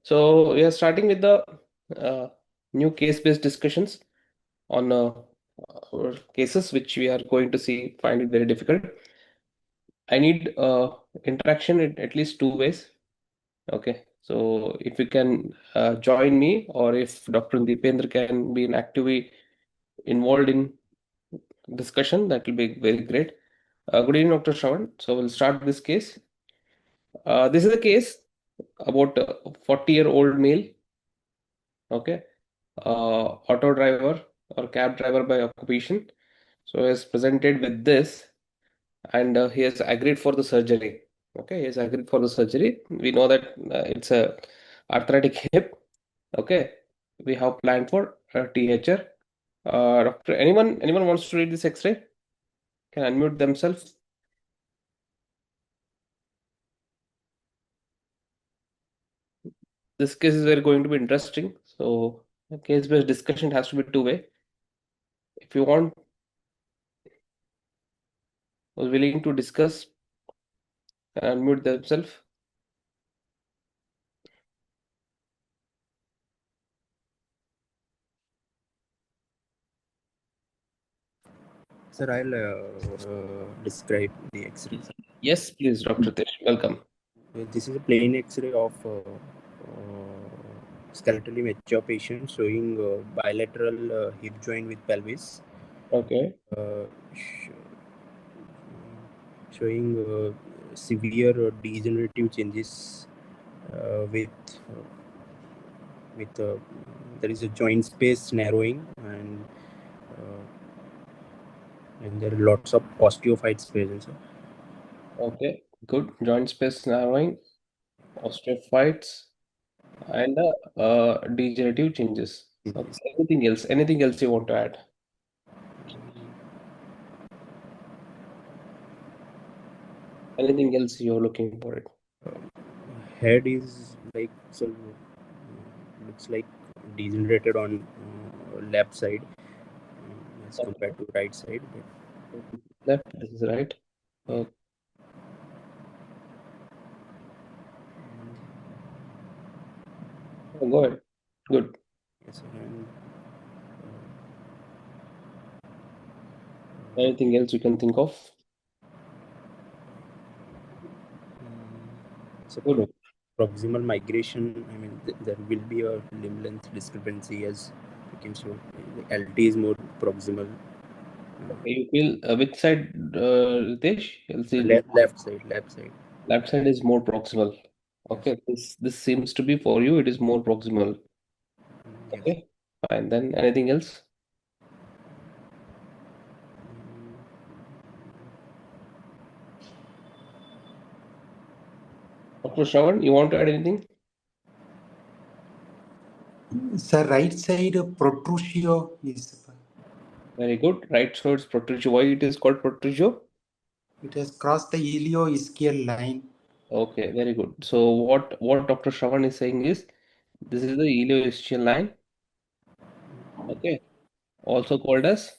So we are starting with the new case-based discussions on our cases, which we are going to see find it very difficult. I need interaction in at least two ways. Okay, so if you can join me, or if Dr. Deependra can be actively involved in discussion, that will be very great. Good evening, Dr. Shravan. So we'll start this case. This is a case about a 40-year-old male. Okay, auto driver or cab driver by occupation. So he has presented with this, and he has agreed for the surgery. Okay, he has agreed for the surgery. We know that it's a arthritic hip. Okay, we have planned for THR. Doctor, anyone wants to read this X-ray? Can unmute themselves. This case is very going to be interesting. So case-based discussion has to be two-way. If you want, was willing to discuss, can unmute themselves. Sir, I'll describe the X-ray. Yes, please, Dr. Tesh. Welcome. This is a plain X-ray of skeletally mature patient showing bilateral hip joint with pelvis. Okay. Showing severe degenerative changes with there is a joint space narrowing and there are lots of osteophytes present. Okay, good. Joint space narrowing, osteophytes, and degenerative changes. Okay. Yes. Anything else? Anything else you want to add? Anything else you're looking for it? Head is like looks like degenerated on left side as Okay. compared to right side. Left, this is right. Okay. Go ahead. Good. Yes, and Anything else you can think of? so Good. proximal migration. I mean, there will be a limb length discrepancy as you can show. The LT is more proximal. Okay, you feel which side, Ritesh? You'll see Left side, left side. left side is more proximal. Yes, Okay, this seems to be for you. It is more proximal. yes. Okay, fine. Then anything else? Dr. Shravan, you want to add anything? Sir, right side protrusio is. Very good. Right, so it's protrusio. Why it is called protrusio? It has crossed the ilioischial line. Okay, very good. So what Dr. Shravan is saying is this is the ilioischial line. Okay, also called as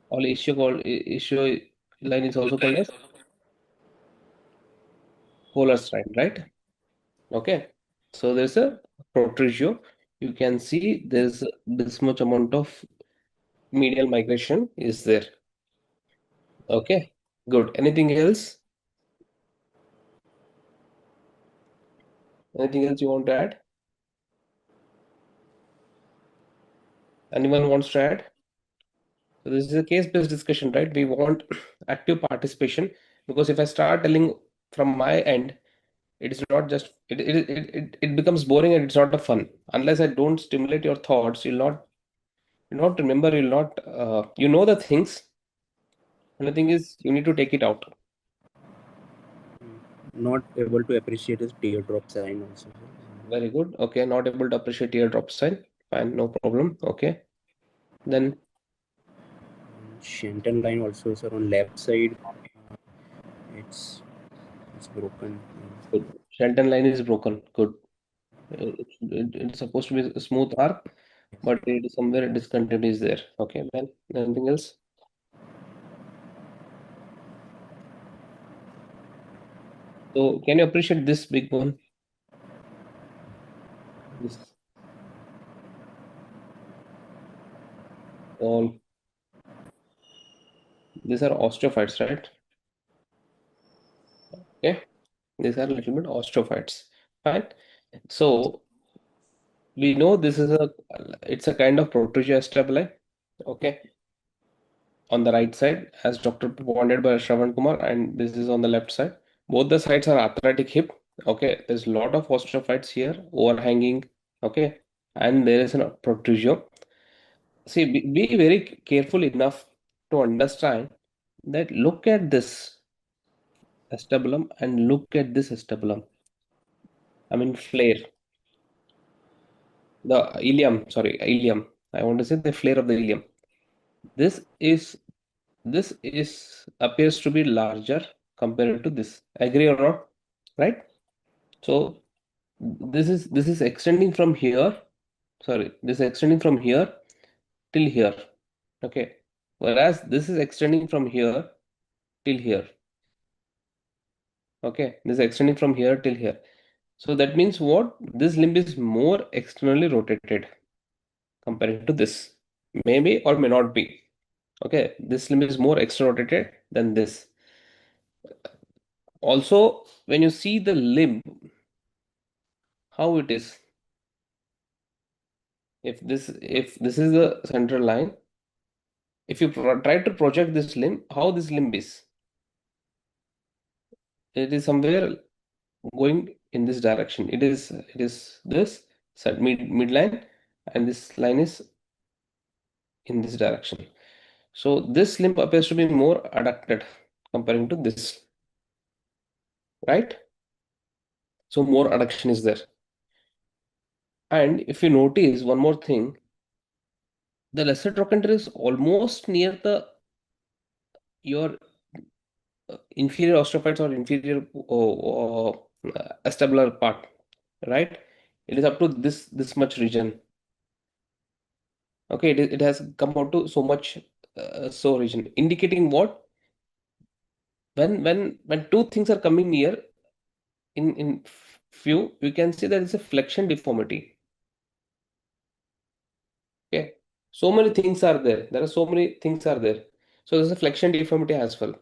all ischio line is also called as Kohler's line, right? Okay, so there's a protrusio. You can see there's this much amount of medial migration is there. Okay, good. Anything else? Anything else you want to add? Anyone wants to add? So this is a case-based discussion, right? We want active participation because if I start telling from my end, it is not just it becomes boring and it's not a fun. Unless I don't stimulate your thoughts, you'll not remember, you'll not you know the things. And the thing is you need to take it out. Not able to appreciate his teardrop sign also. Very good. Okay, not able to appreciate teardrop sign. Fine, no problem. Okay. Then Shenton line also, sir, on left side. It's broken. good. Shenton line is broken. Good. It's supposed to be a smooth arc, but it is somewhere discontinuity is there. Okay, then anything else? So can you appreciate this big one? This all these are osteophytes, right? Okay, these are a little bit osteophytes. Fine. So we know this is it's a kind of protrusio stabile. Okay, on the right side, as Dr. pointed by Shravan Kumar, and this is on the left side. Both the sides are arthritic hip. Okay, there's a lot of osteophytes here, overhanging. Okay, and there is a protrusio. See, be very careful enough to understand that look at this acetabulum and look at this acetabulum. I mean, flare. The ilium, sorry, ilium. I want to say the flare of the ilium. This is appears to be larger compared to this. Agree or not? Right? So this is extending from here. Sorry, this is extending from here till here. Okay. Whereas this is extending from here till here. Okay. This is extending from here till here. So that means what? This limb is more externally rotated compared to this. Maybe or may not be. Okay. This limb is more externally rotated than this. Also, when you see the limb, how it is, if this is the central line, if you try to project this limb, how this limb is, it is somewhere going in this direction. It is this midline, and this line is in this direction. So this limb appears to be more adducted comparing to this, right? So more adduction is there. And if you notice one more thing, the lesser trochanter is almost near the your inferior osteophytes or inferior acetabular part, right? It is up to this much region. Okay, it has come out to so much so region, indicating what? When two things are coming near in view, you can see that it's a flexion deformity. Okay, so many things are there. There are so many things are there. So there's a flexion deformity as well.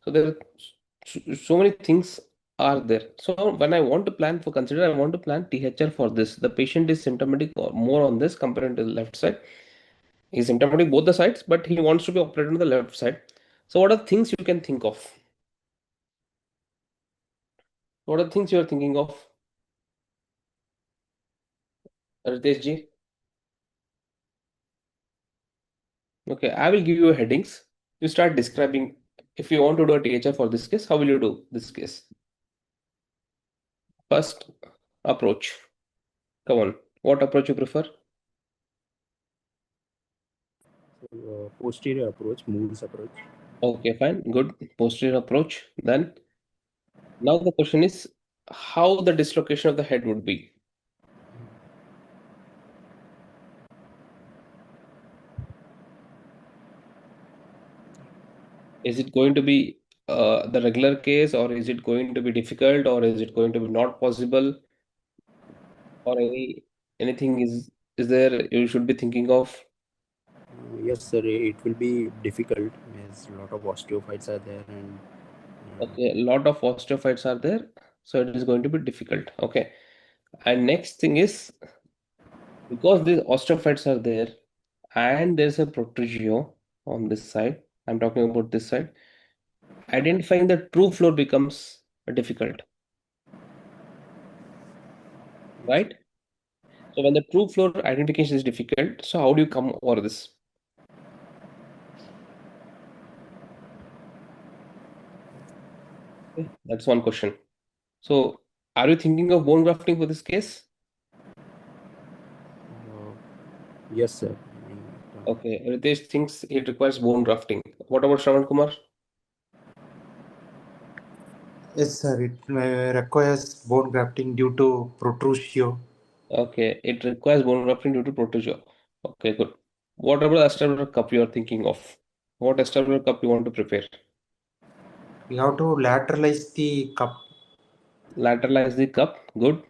So there are so many things are there. So when I want to plan for consider, I want to plan THR for this. The patient is symptomatic or more on this compared to the left side. He's symptomatic both the sides, but he wants to be operated on the left side. So what are things you can think of? What are things you are thinking of, Ritesh ji? Okay, I will give you headings. You start describing. If you want to do a THR for this case, how will you do this case? First approach. Come on. What approach you prefer? Posterior approach, moves approach. Okay, fine. Good. Posterior approach. Then now the question is how the dislocation of the head would be. Is it going to be the regular case, or is it going to be difficult, or is it going to be not possible, or anything is there you should be thinking of? Yes, sir. It will be difficult as a lot of osteophytes are there, and Okay, a lot of osteophytes are there, so it is going to be difficult. Okay, and next thing is because these osteophytes are there and there's a protrusio on this side. I'm talking about this side. Identifying the true floor becomes difficult, right? So when the true floor identification is difficult, so how do you come over this? Okay, that's one question. So are you thinking of bone grafting for this case? yes, sir. Okay, Ritesh thinks it requires bone grafting. What about Shravan Kumar? Yes, sir. It requires bone grafting due to protrusio. Okay, it requires bone grafting due to protrusion. Okay, good. What about the acetabular cup you are thinking of? What acetabular cup you want to prepare? We have to lateralize the cup. Lateralize the cup. Good.